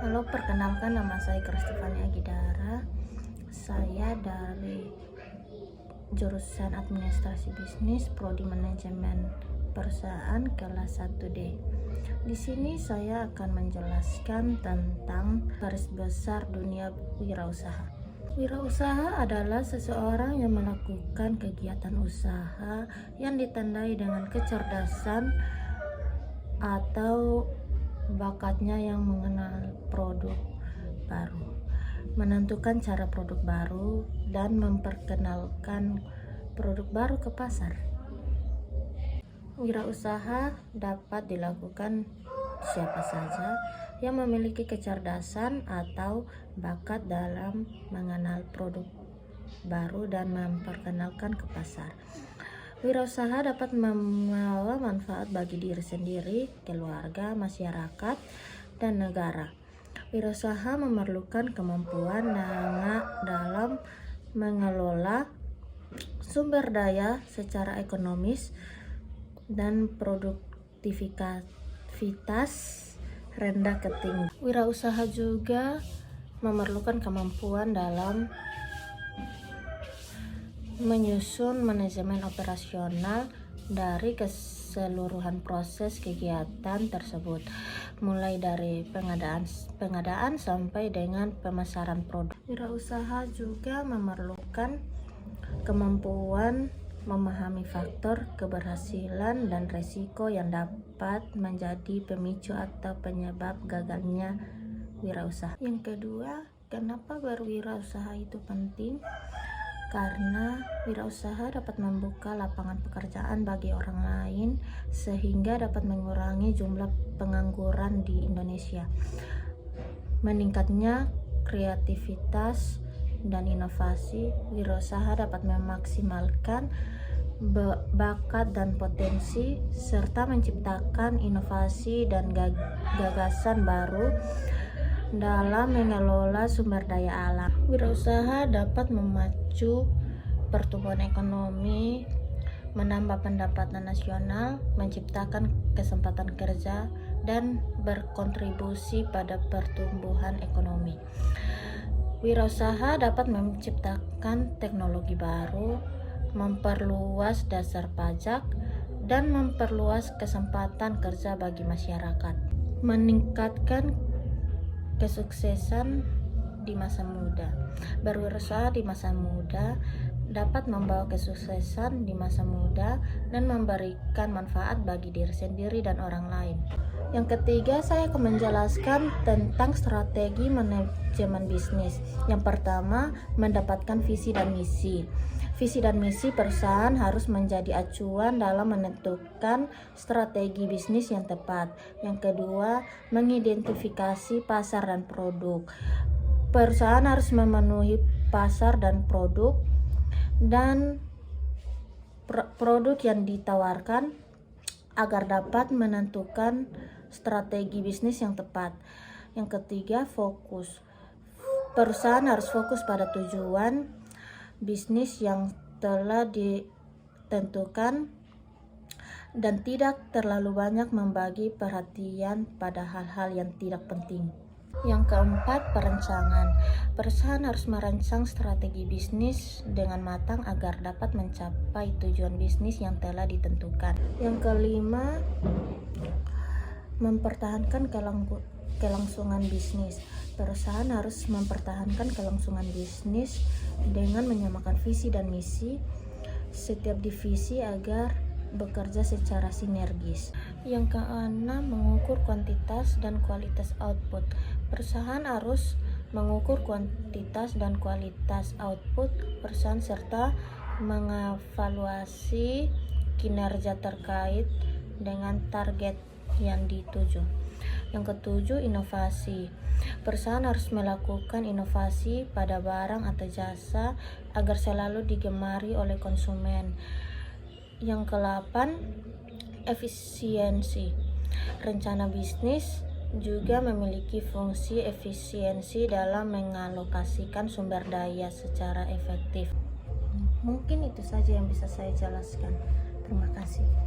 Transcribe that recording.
Halo, perkenalkan nama saya Kristifani Agidara. Saya dari jurusan Administrasi Bisnis, Prodi Manajemen Perusahaan kelas 1D. Di sini saya akan menjelaskan tentang garis besar dunia wirausaha. Wirausaha adalah seseorang yang melakukan kegiatan usaha yang ditandai dengan kecerdasan atau bakatnya yang mengenal produk baru, menentukan cara produk baru, dan memperkenalkan produk baru ke pasar. Wirausaha dapat dilakukan siapa saja yang memiliki kecerdasan atau bakat dalam mengenal produk baru dan memperkenalkan ke pasar. Wirausaha dapat membawa manfaat bagi diri sendiri, keluarga, masyarakat, dan negara. Wirausaha memerlukan kemampuan dalam mengelola sumber daya secara ekonomis dan produktivitas rendah ke tinggi. Wirausaha juga memerlukan kemampuan dalam menyusun manajemen operasional dari keseluruhan proses kegiatan tersebut, mulai dari pengadaan sampai dengan pemasaran produk. Wirausaha juga memerlukan kemampuan memahami faktor keberhasilan dan risiko yang dapat menjadi pemicu atau penyebab gagalnya wirausaha. Yang kedua, kenapa berwirausaha itu penting? Karena wirausaha dapat membuka lapangan pekerjaan bagi orang lain sehingga dapat mengurangi jumlah pengangguran di Indonesia. Meningkatnya kreativitas dan inovasi, wirausaha dapat memaksimalkan bakat dan potensi serta menciptakan inovasi dan gagasan baru dalam mengelola sumber daya alam. Wirausaha dapat memacu pertumbuhan ekonomi, menambah pendapatan nasional, menciptakan kesempatan kerja, dan berkontribusi pada pertumbuhan ekonomi. Wirausaha dapat menciptakan teknologi baru, memperluas dasar pajak, dan memperluas kesempatan kerja bagi masyarakat, meningkatkan kesuksesan di masa muda. Berwirausaha di masa muda dapat membawa kesuksesan di masa muda dan memberikan manfaat bagi diri sendiri dan orang lain. Yang ketiga, saya akan menjelaskan tentang strategi manajemen bisnis. Yang pertama, mendapatkan visi dan misi. Visi dan misi perusahaan harus menjadi acuan dalam menentukan strategi bisnis yang tepat. Yang kedua, mengidentifikasi pasar dan produk. Perusahaan harus memenuhi pasar dan produk yang ditawarkan agar dapat menentukan strategi bisnis yang tepat. Yang ketiga, fokus. Perusahaan harus fokus pada tujuan bisnis yang telah ditentukan dan tidak terlalu banyak membagi perhatian pada hal-hal yang tidak penting. Yang keempat, perencanaan. Perusahaan harus merancang strategi bisnis dengan matang agar dapat mencapai tujuan bisnis yang telah ditentukan. Yang kelima, mempertahankan kelangsungan bisnis. Perusahaan harus mempertahankan kelangsungan bisnis dengan menyamakan visi dan misi setiap divisi agar bekerja secara sinergis. Yang keenam, mengukur kuantitas dan kualitas output. Perusahaan harus mengukur kuantitas dan kualitas output perusahaan serta mengevaluasi kinerja terkait dengan target yang dituju. Yang ketujuh, inovasi. Perusahaan harus melakukan inovasi pada barang atau jasa agar selalu digemari oleh konsumen. Yang kedelapan, efisiensi. Rencana bisnis juga memiliki fungsi efisiensi dalam mengalokasikan sumber daya secara efektif. Mungkin itu saja yang bisa saya jelaskan. Terima kasih.